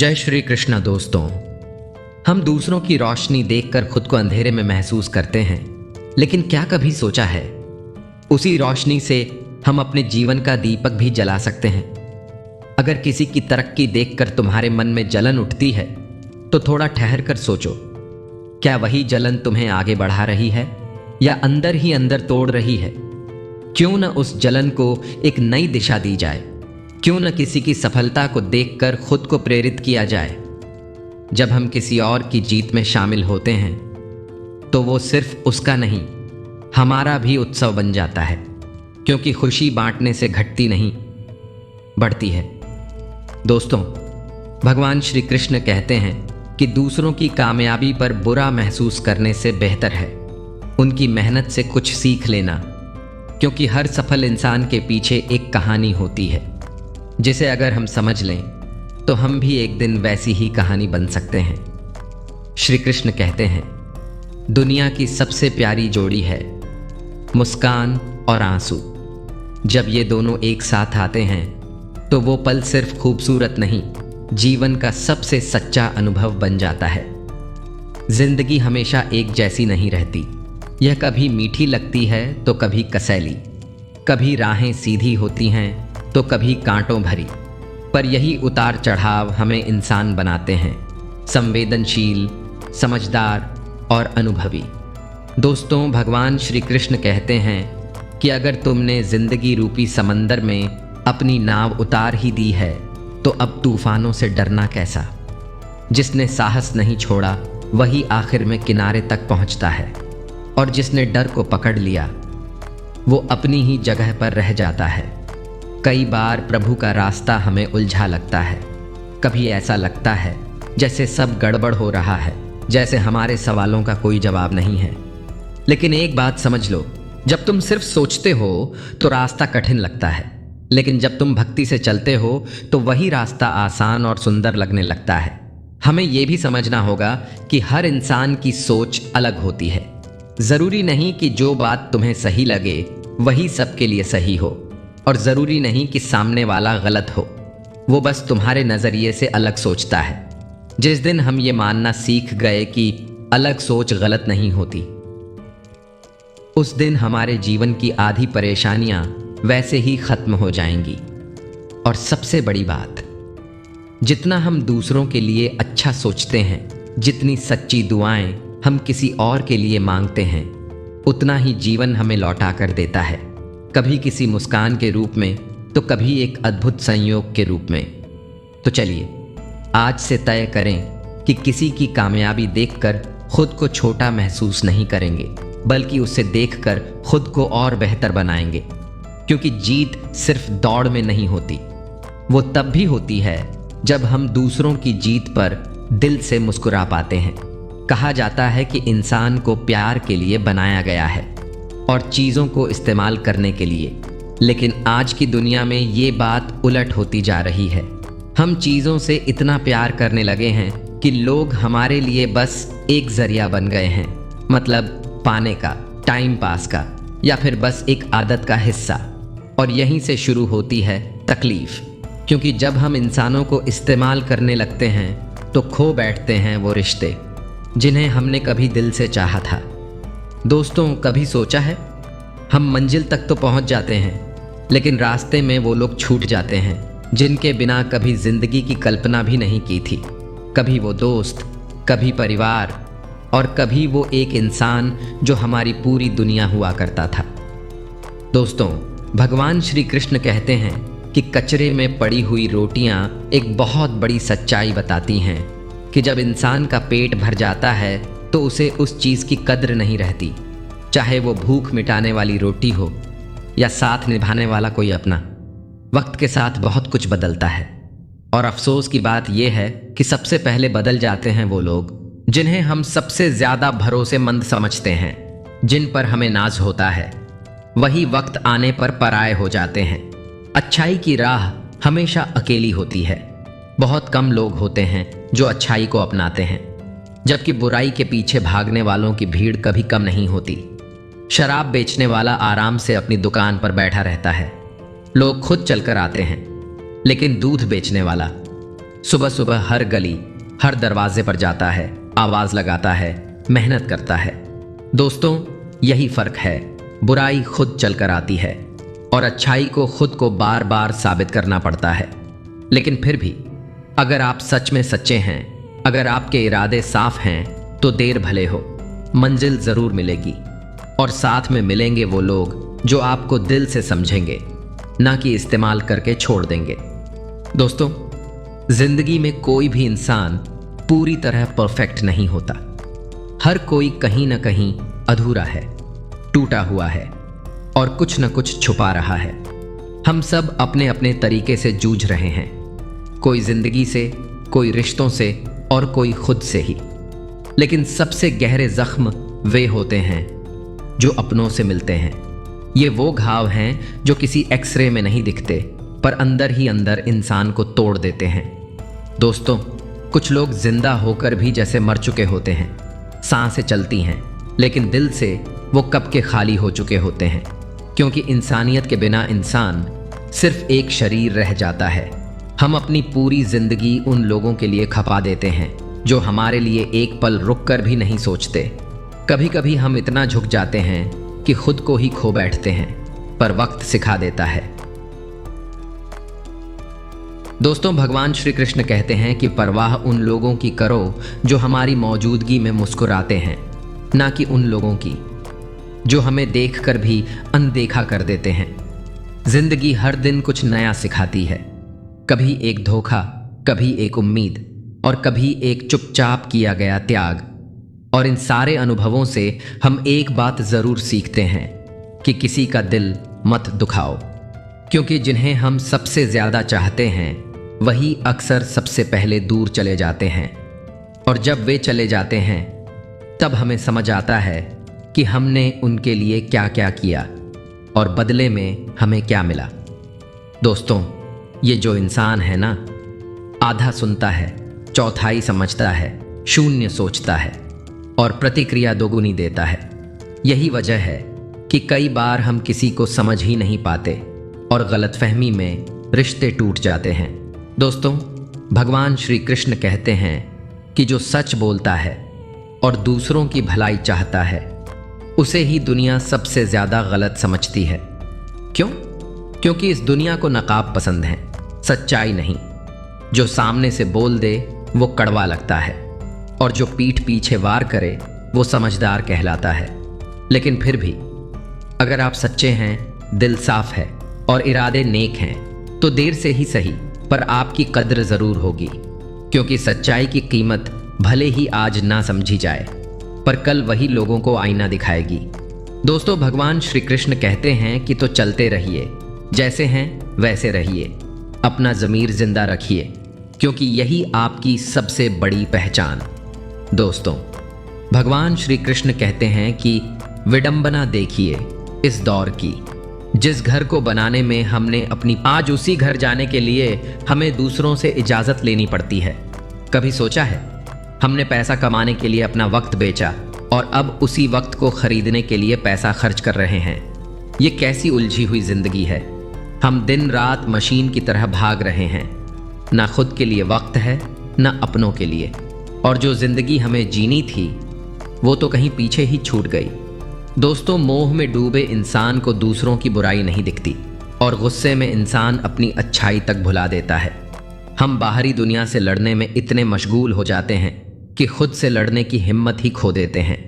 जय श्री कृष्ण दोस्तों। हम दूसरों की रोशनी देखकर खुद को अंधेरे में महसूस करते हैं, लेकिन क्या कभी सोचा है उसी रोशनी से हम अपने जीवन का दीपक भी जला सकते हैं। अगर किसी की तरक्की देखकर तुम्हारे मन में जलन उठती है तो थोड़ा ठहर कर सोचो, क्या वही जलन तुम्हें आगे बढ़ा रही है या अंदर ही अंदर तोड़ रही है? क्यों न उस जलन को एक नई दिशा दी जाए, क्यों न किसी की सफलता को देखकर खुद को प्रेरित किया जाए। जब हम किसी और की जीत में शामिल होते हैं तो वो सिर्फ उसका नहीं, हमारा भी उत्सव बन जाता है, क्योंकि खुशी बांटने से घटती नहीं, बढ़ती है। दोस्तों, भगवान श्री कृष्ण कहते हैं कि दूसरों की कामयाबी पर बुरा महसूस करने से बेहतर है उनकी मेहनत से कुछ सीख लेना, क्योंकि हर सफल इंसान के पीछे एक कहानी होती है जिसे अगर हम समझ लें तो हम भी एक दिन वैसी ही कहानी बन सकते हैं। श्री कृष्ण कहते हैं, दुनिया की सबसे प्यारी जोड़ी है मुस्कान और आंसू। जब ये दोनों एक साथ आते हैं तो वो पल सिर्फ खूबसूरत नहीं, जीवन का सबसे सच्चा अनुभव बन जाता है। जिंदगी हमेशा एक जैसी नहीं रहती, यह कभी मीठी लगती है तो कभी कसैली, कभी राहें सीधी होती हैं तो कभी कांटों भरी, पर यही उतार चढ़ाव हमें इंसान बनाते हैं, संवेदनशील, समझदार और अनुभवी। दोस्तों, भगवान श्री कृष्ण कहते हैं कि अगर तुमने जिंदगी रूपी समंदर में अपनी नाव उतार ही दी है तो अब तूफानों से डरना कैसा। जिसने साहस नहीं छोड़ा वही आखिर में किनारे तक पहुंचता है, और जिसने डर को पकड़ लिया वो अपनी ही जगह पर रह जाता है। कई बार प्रभु का रास्ता हमें उलझा लगता है, कभी ऐसा लगता है जैसे सब गड़बड़ हो रहा है, जैसे हमारे सवालों का कोई जवाब नहीं है। लेकिन एक बात समझ लो, जब तुम सिर्फ सोचते हो तो रास्ता कठिन लगता है, लेकिन जब तुम भक्ति से चलते हो तो वही रास्ता आसान और सुंदर लगने लगता है। हमें यह भी समझना होगा कि हर इंसान की सोच अलग होती है। जरूरी नहीं कि जो बात तुम्हें सही लगे वही सबके लिए सही हो, और जरूरी नहीं कि सामने वाला गलत हो, वो बस तुम्हारे नजरिए से अलग सोचता है। जिस दिन हम ये मानना सीख गए कि अलग सोच गलत नहीं होती, उस दिन हमारे जीवन की आधी परेशानियां वैसे ही खत्म हो जाएंगी। और सबसे बड़ी बात, जितना हम दूसरों के लिए अच्छा सोचते हैं, जितनी सच्ची दुआएं हम किसी और के लिए मांगते हैं, उतना ही जीवन हमें लौटा कर देता है। कभी किसी मुस्कान के रूप में तो कभी एक अद्भुत संयोग के रूप में। तो चलिए आज से तय करें कि किसी की कामयाबी देखकर खुद को छोटा महसूस नहीं करेंगे, बल्कि उसे देखकर खुद को और बेहतर बनाएंगे। क्योंकि जीत सिर्फ दौड़ में नहीं होती, वो तब भी होती है जब हम दूसरों की जीत पर दिल से मुस्कुरा पाते हैं। कहा जाता है कि इंसान को प्यार के लिए बनाया गया है और चीज़ों को इस्तेमाल करने के लिए, लेकिन आज की दुनिया में ये बात उलट होती जा रही है। हम चीज़ों से इतना प्यार करने लगे हैं कि लोग हमारे लिए बस एक जरिया बन गए हैं, मतलब पाने का, टाइम पास का, या फिर बस एक आदत का हिस्सा। और यहीं से शुरू होती है तकलीफ, क्योंकि जब हम इंसानों को इस्तेमाल करने लगते हैं तो खो बैठते हैं वो रिश्ते जिन्हें हमने कभी दिल से चाहा था। दोस्तों, कभी सोचा है, हम मंजिल तक तो पहुंच जाते हैं, लेकिन रास्ते में वो लोग छूट जाते हैं जिनके बिना कभी जिंदगी की कल्पना भी नहीं की थी। कभी वो दोस्त, कभी परिवार, और कभी वो एक इंसान जो हमारी पूरी दुनिया हुआ करता था। दोस्तों, भगवान श्री कृष्ण कहते हैं कि कचरे में पड़ी हुई रोटियां एक बहुत बड़ी सच्चाई बताती हैं कि जब इंसान का पेट भर जाता है तो उसे उस चीज़ की कद्र नहीं रहती, चाहे वो भूख मिटाने वाली रोटी हो या साथ निभाने वाला कोई अपना। वक्त के साथ बहुत कुछ बदलता है, और अफसोस की बात यह है कि सबसे पहले बदल जाते हैं वो लोग जिन्हें हम सबसे ज़्यादा भरोसेमंद समझते हैं, जिन पर हमें नाज होता है। वही वक्त आने पर पराये हो जाते हैं। अच्छाई की राह हमेशा अकेली होती है। बहुत कम लोग होते हैं जो अच्छाई को अपनाते हैं, जबकि बुराई के पीछे भागने वालों की भीड़ कभी कम नहीं होती। शराब बेचने वाला आराम से अपनी दुकान पर बैठा रहता है, लोग खुद चलकर आते हैं, लेकिन दूध बेचने वाला सुबह सुबह हर गली, हर दरवाजे पर जाता है, आवाज लगाता है, मेहनत करता है। दोस्तों, यही फर्क है। बुराई खुद चलकर आती है और अच्छाई को खुद को बार बार साबित करना पड़ता है। लेकिन फिर भी अगर आप सच में सच्चे हैं, अगर आपके इरादे साफ हैं, तो देर भले हो, मंजिल जरूर मिलेगी। और साथ में मिलेंगे वो लोग जो आपको दिल से समझेंगे, ना कि इस्तेमाल करके छोड़ देंगे। दोस्तों, जिंदगी में कोई भी इंसान पूरी तरह परफेक्ट नहीं होता। हर कोई कहीं ना कहीं अधूरा है, टूटा हुआ है और कुछ न कुछ छुपा रहा है। हम सब अपने अपने तरीके से जूझ रहे हैं, कोई जिंदगी से, कोई रिश्तों से और कोई खुद से ही। लेकिन सबसे गहरे जख्म वे होते हैं जो अपनों से मिलते हैं। ये वो घाव हैं जो किसी एक्सरे में नहीं दिखते, पर अंदर ही अंदर इंसान को तोड़ देते हैं। दोस्तों, कुछ लोग जिंदा होकर भी जैसे मर चुके होते हैं। सांसें चलती हैं, लेकिन दिल से वो कब के खाली हो चुके होते हैं, क्योंकि इंसानियत के बिना इंसान सिर्फ एक शरीर रह जाता है। हम अपनी पूरी जिंदगी उन लोगों के लिए खपा देते हैं जो हमारे लिए एक पल रुककर भी नहीं सोचते। कभी कभी हम इतना झुक जाते हैं कि खुद को ही खो बैठते हैं, पर वक्त सिखा देता है। दोस्तों, भगवान श्री कृष्ण कहते हैं कि परवाह उन लोगों की करो जो हमारी मौजूदगी में मुस्कुराते हैं, ना कि उन लोगों की जो हमें देखकर भी अनदेखा कर देते हैं। जिंदगी हर दिन कुछ नया सिखाती है, कभी एक धोखा, कभी एक उम्मीद और कभी एक चुपचाप किया गया त्याग। और इन सारे अनुभवों से हम एक बात जरूर सीखते हैं कि किसी का दिल मत दुखाओ, क्योंकि जिन्हें हम सबसे ज्यादा चाहते हैं वही अक्सर सबसे पहले दूर चले जाते हैं। और जब वे चले जाते हैं तब हमें समझ आता है कि हमने उनके लिए क्या क्या किया और बदले में हमें क्या मिला। दोस्तों, ये जो इंसान है ना, आधा सुनता है, चौथाई समझता है, शून्य सोचता है और प्रतिक्रिया दोगुनी देता है। यही वजह है कि कई बार हम किसी को समझ ही नहीं पाते और गलतफहमी में रिश्ते टूट जाते हैं। दोस्तों, भगवान श्री कृष्ण कहते हैं कि जो सच बोलता है और दूसरों की भलाई चाहता है, उसे ही दुनिया सबसे ज्यादा गलत समझती है। क्यों? क्योंकि इस दुनिया को नकाब पसंद है, सच्चाई नहीं। जो सामने से बोल दे वो कड़वा लगता है और जो पीठ पीछे वार करे वो समझदार कहलाता है। लेकिन फिर भी अगर आप सच्चे हैं, दिल साफ है और इरादे नेक हैं, तो देर से ही सही पर आपकी कद्र जरूर होगी, क्योंकि सच्चाई की कीमत भले ही आज ना समझी जाए, पर कल वही लोगों को आईना दिखाएगी। दोस्तों, भगवान श्री कृष्ण कहते हैं कि तो चलते रहिए, जैसे हैं वैसे रहिए, अपना ज़मीर जिंदा रखिए, क्योंकि यही आपकी सबसे बड़ी पहचान। दोस्तों, भगवान श्री कृष्ण कहते हैं कि विडंबना देखिए इस दौर की, जिस घर को बनाने में हमने अपनी, आज उसी घर जाने के लिए हमें दूसरों से इजाज़त लेनी पड़ती है। कभी सोचा है हमने पैसा कमाने के लिए अपना वक्त बेचा और अब उसी वक्त को खरीदने के लिए पैसा खर्च कर रहे हैं। ये कैसी उलझी हुई जिंदगी है। हम दिन रात मशीन की तरह भाग रहे हैं, ना खुद के लिए वक्त है ना अपनों के लिए। और जो जिंदगी हमें जीनी थी वो तो कहीं पीछे ही छूट गई। दोस्तों, मोह में डूबे इंसान को दूसरों की बुराई नहीं दिखती और गुस्से में इंसान अपनी अच्छाई तक भुला देता है। हम बाहरी दुनिया से लड़ने में इतने मशगूल हो जाते हैं कि खुद से लड़ने की हिम्मत ही खो देते हैं।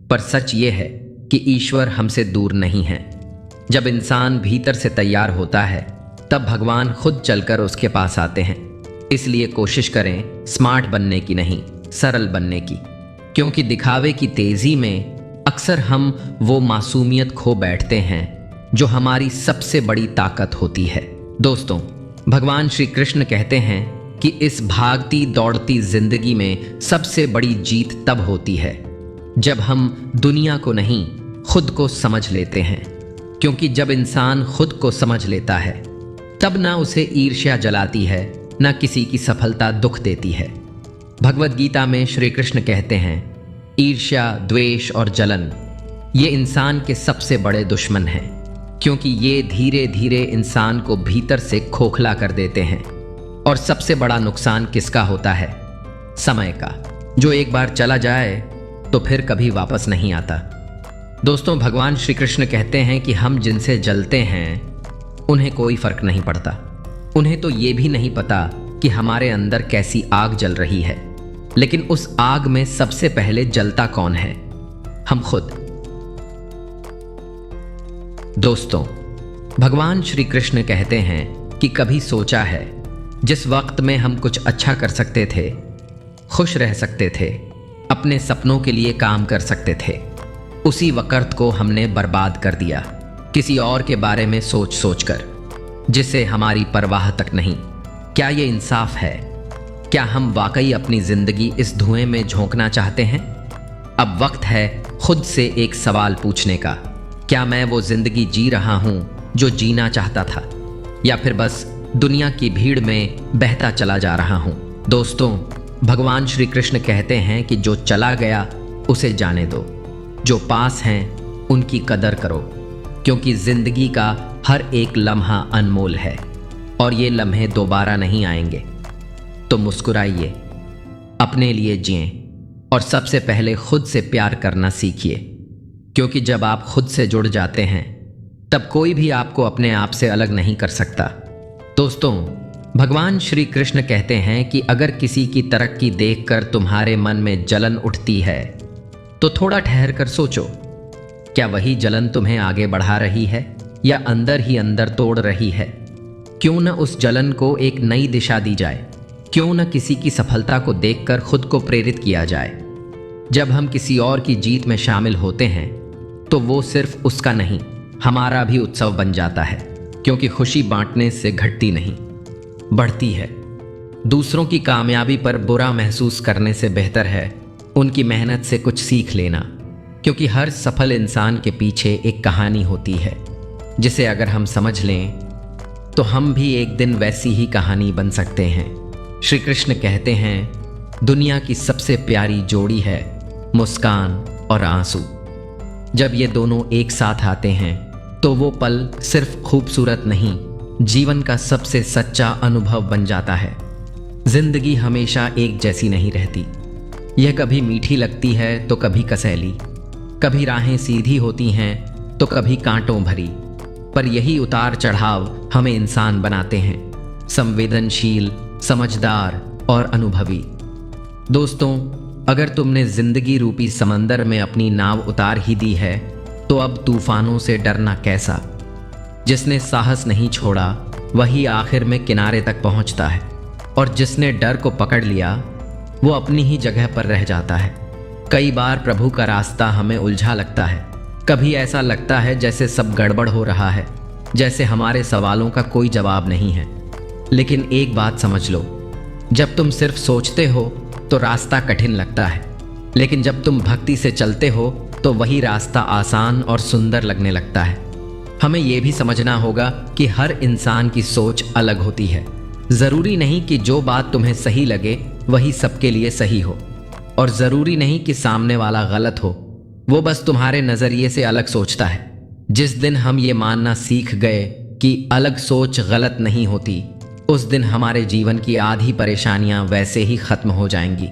पर सच ये है कि ईश्वर हमसे दूर नहीं है। जब इंसान भीतर से तैयार होता है तब भगवान खुद चलकर उसके पास आते हैं। इसलिए कोशिश करें स्मार्ट बनने की नहीं, सरल बनने की, क्योंकि दिखावे की तेजी में अक्सर हम वो मासूमियत खो बैठते हैं जो हमारी सबसे बड़ी ताकत होती है। दोस्तों, भगवान श्री कृष्ण कहते हैं कि इस भागती दौड़ती जिंदगी में सबसे बड़ी जीत तब होती है जब हम दुनिया को नहीं, खुद को समझ लेते हैं। क्योंकि जब इंसान खुद को समझ लेता है तब ना उसे ईर्ष्या जलाती है, ना किसी की सफलता दुख देती है। भगवद गीता में श्री कृष्ण कहते हैं, ईर्ष्या, द्वेष और जलन ये इंसान के सबसे बड़े दुश्मन हैं, क्योंकि ये धीरे धीरे इंसान को भीतर से खोखला कर देते हैं। और सबसे बड़ा नुकसान किसका होता है? समय का, जो एक बार चला जाए तो फिर कभी वापस नहीं आता। दोस्तों, भगवान श्री कृष्ण कहते हैं कि हम जिनसे जलते हैं उन्हें कोई फर्क नहीं पड़ता। उन्हें तो ये भी नहीं पता कि हमारे अंदर कैसी आग जल रही है, लेकिन उस आग में सबसे पहले जलता कौन है? हम खुद। दोस्तों, भगवान श्री कृष्ण कहते हैं कि कभी सोचा है जिस वक्त में हम कुछ अच्छा कर सकते थे, खुश रह सकते थे, अपने सपनों के लिए काम कर सकते थे, उसी वक्त को हमने बर्बाद कर दिया किसी और के बारे में सोच सोच कर, जिसे हमारी परवाह तक नहीं। क्या ये इंसाफ है? क्या हम वाकई अपनी जिंदगी इस धुएं में झोंकना चाहते हैं? अब वक्त है खुद से एक सवाल पूछने का। क्या मैं वो जिंदगी जी रहा हूं जो जीना चाहता था, या फिर बस दुनिया की भीड़ में बहता चला जा रहा हूं? दोस्तों, भगवान श्री कृष्ण कहते हैं कि जो चला गया उसे जाने दो, जो पास हैं उनकी कदर करो, क्योंकि जिंदगी का हर एक लम्हा अनमोल है और ये लम्हे दोबारा नहीं आएंगे। तो मुस्कुराइए, अपने लिए जिएं और सबसे पहले खुद से प्यार करना सीखिए, क्योंकि जब आप खुद से जुड़ जाते हैं तब कोई भी आपको अपने आप से अलग नहीं कर सकता। दोस्तों, भगवान श्री कृष्ण कहते हैं कि अगर किसी की तरक्की देखकर तुम्हारे मन में जलन उठती है तो थोड़ा ठहर कर सोचो, क्या वही जलन तुम्हें आगे बढ़ा रही है या अंदर ही अंदर तोड़ रही है? क्यों न उस जलन को एक नई दिशा दी जाए? क्यों न किसी की सफलता को देखकर खुद को प्रेरित किया जाए? जब हम किसी और की जीत में शामिल होते हैं तो वो सिर्फ उसका नहीं, हमारा भी उत्सव बन जाता है, क्योंकि खुशी बांटने से घटती नहीं, बढ़ती है। दूसरों की कामयाबी पर बुरा महसूस करने से बेहतर है उनकी मेहनत से कुछ सीख लेना, क्योंकि हर सफल इंसान के पीछे एक कहानी होती है जिसे अगर हम समझ लें तो हम भी एक दिन वैसी ही कहानी बन सकते हैं। श्री कृष्ण कहते हैं, दुनिया की सबसे प्यारी जोड़ी है मुस्कान और आंसू। जब ये दोनों एक साथ आते हैं तो वो पल सिर्फ खूबसूरत नहीं, जीवन का सबसे सच्चा अनुभव बन जाता है। जिंदगी हमेशा एक जैसी नहीं रहती। यह कभी मीठी लगती है तो कभी कसैली, कभी राहें सीधी होती हैं तो कभी कांटों भरी, पर यही उतार चढ़ाव हमें इंसान बनाते हैं, संवेदनशील, समझदार और अनुभवी। दोस्तों, अगर तुमने जिंदगी रूपी समंदर में अपनी नाव उतार ही दी है तो अब तूफानों से डरना कैसा? जिसने साहस नहीं छोड़ा वही आखिर में किनारे तक पहुंचता है, और जिसने डर को पकड़ लिया वो अपनी ही जगह पर रह जाता है। कई बार प्रभु का रास्ता हमें उलझा लगता है, कभी ऐसा लगता है जैसे सब गड़बड़ हो रहा है, जैसे हमारे सवालों का कोई जवाब नहीं है। लेकिन एक बात समझ लो, जब तुम सिर्फ सोचते हो तो रास्ता कठिन लगता है, लेकिन जब तुम भक्ति से चलते हो तो वही रास्ता आसान और सुंदर लगने लगता है। हमें यह भी समझना होगा कि हर इंसान की सोच अलग होती है। जरूरी नहीं कि जो बात तुम्हें सही लगे वही सबके लिए सही हो, और जरूरी नहीं कि सामने वाला गलत हो, वो बस तुम्हारे नजरिए से अलग सोचता है। जिस दिन हम ये मानना सीख गए कि अलग सोच गलत नहीं होती, उस दिन हमारे जीवन की आधी परेशानियां वैसे ही खत्म हो जाएंगी।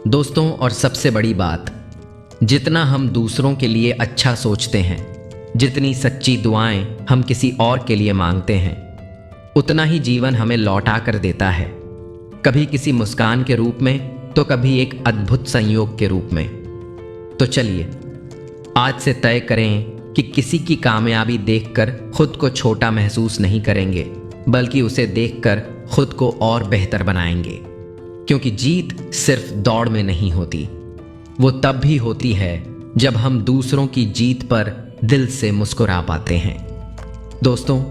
दोस्तों, और सबसे बड़ी बात, जितना हम दूसरों के लिए अच्छा सोचते हैं, जितनी सच्ची दुआएं हम किसी और के लिए मांगते हैं, उतना ही जीवन हमें लौटा कर देता है, कभी किसी मुस्कान के रूप में तो कभी एक अद्भुत संयोग के रूप में। तो चलिए आज से तय करें कि किसी की कामयाबी देखकर खुद को छोटा महसूस नहीं करेंगे, बल्कि उसे देखकर खुद को और बेहतर बनाएंगे, क्योंकि जीत सिर्फ दौड़ में नहीं होती, वो तब भी होती है जब हम दूसरों की जीत पर दिल से मुस्कुरा पाते हैं। दोस्तों,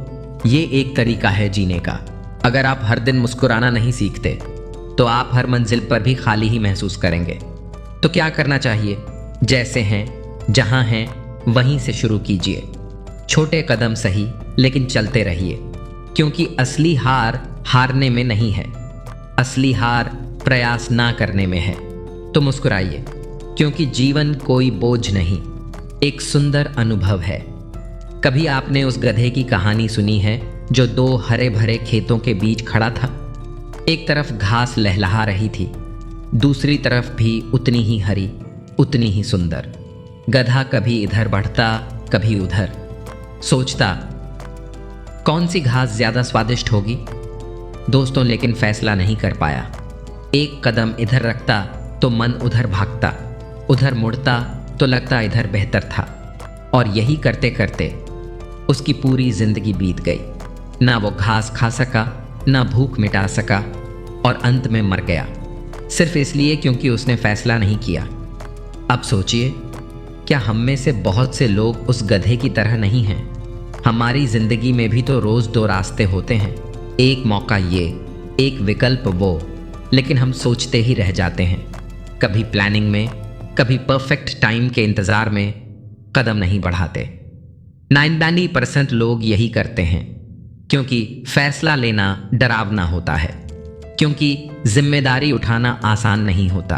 ये एक तरीका है जीने का। अगर आप हर दिन मुस्कुराना नहीं सीखते तो आप हर मंजिल पर भी खाली ही महसूस करेंगे। तो क्या करना चाहिए? जैसे हैं, जहां हैं वहीं से शुरू कीजिए। छोटे कदम सही, लेकिन चलते रहिए, क्योंकि असली हार हारने में नहीं है, असली हार प्रयास ना करने में है। तो मुस्कुराइए, क्योंकि जीवन कोई बोझ नहीं, एक सुंदर अनुभव है। कभी आपने उस गधे की कहानी सुनी है जो 2 हरे भरे खेतों के बीच खड़ा था। एक तरफ घास लहलहा रही थी, दूसरी तरफ भी उतनी ही हरी, उतनी ही सुंदर। गधा कभी इधर बढ़ता, कभी उधर। सोचता कौन सी घास ज्यादा स्वादिष्ट होगी दोस्तों, लेकिन फैसला नहीं कर पाया। एक कदम इधर रखता तो मन उधर भागता, उधर मुड़ता तो लगता इधर बेहतर था। और यही करते करते उसकी पूरी जिंदगी बीत गई। ना वो घास खा सका, ना भूख मिटा सका, और अंत में मर गया, सिर्फ इसलिए क्योंकि उसने फैसला नहीं किया। अब सोचिए, क्या हम में से बहुत से लोग उस गधे की तरह नहीं हैं? हमारी जिंदगी में भी तो रोज 2 रास्ते होते हैं, एक मौका ये, एक विकल्प वो, लेकिन हम सोचते ही रह जाते हैं। कभी प्लानिंग में, कभी परफेक्ट टाइम के इंतजार में कदम नहीं बढ़ाते। 99% लोग यही करते हैं, क्योंकि फैसला लेना डरावना होता है, क्योंकि जिम्मेदारी उठाना आसान नहीं होता।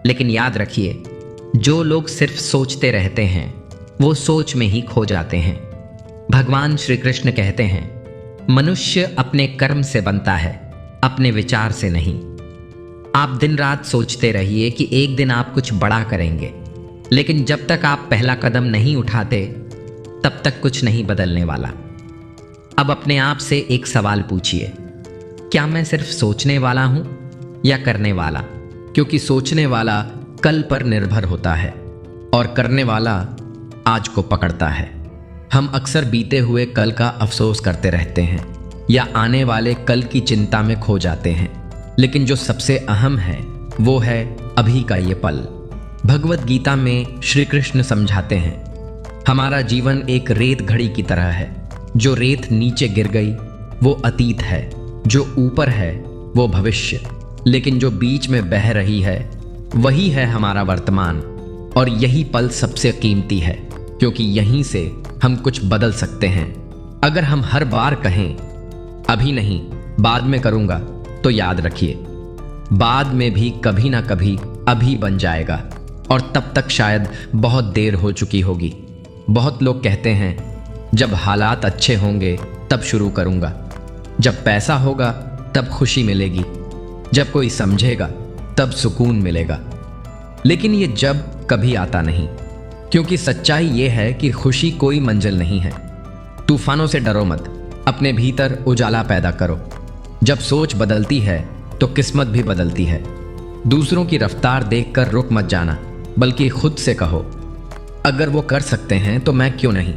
लेकिन याद रखिए, जो लोग सिर्फ सोचते रहते हैं वो सोच में ही खो जाते हैं। भगवान श्री कृष्ण कहते हैं, मनुष्य अपने कर्म से बनता है, अपने विचार से नहीं। आप दिन रात सोचते रहिए कि एक दिन आप कुछ बड़ा करेंगे, लेकिन जब तक आप पहला कदम नहीं उठाते तब तक कुछ नहीं बदलने वाला। अब अपने आप से एक सवाल पूछिए, क्या मैं सिर्फ सोचने वाला हूं या करने वाला? क्योंकि सोचने वाला कल पर निर्भर होता है और करने वाला आज को पकड़ता है। हम अक्सर बीते हुए कल का अफसोस करते रहते हैं या आने वाले कल की चिंता में खो जाते हैं, लेकिन जो सबसे अहम है वो है अभी का ये पल। भगवत गीता में श्री कृष्ण समझाते हैं, हमारा जीवन एक रेत घड़ी की तरह है। जो रेत नीचे गिर गई वो अतीत है, जो ऊपर है वो भविष्य, लेकिन जो बीच में बह रही है वही है हमारा वर्तमान। और यही पल सबसे कीमती है, क्योंकि यहीं से हम कुछ बदल सकते हैं। अगर हम हर बार कहें अभी नहीं, बाद में करूंगा, तो याद रखिए, बाद में भी कभी ना कभी अभी बन जाएगा, और तब तक शायद बहुत देर हो चुकी होगी। बहुत लोग कहते हैं, जब हालात अच्छे होंगे तब शुरू करूंगा, जब पैसा होगा तब खुशी मिलेगी, जब कोई समझेगा तब सुकून मिलेगा। लेकिन ये जब कभी आता नहीं, क्योंकि सच्चाई ये है कि खुशी कोई मंजिल नहीं है। तूफानों से डरो मत, अपने भीतर उजाला पैदा करो। जब सोच बदलती है तो किस्मत भी बदलती है। दूसरों की रफ्तार देखकर रुक मत जाना, बल्कि खुद से कहो, अगर वो कर सकते हैं तो मैं क्यों नहीं?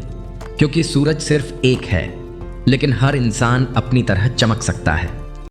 क्योंकि सूरज सिर्फ एक है, लेकिन हर इंसान अपनी तरह चमक सकता है।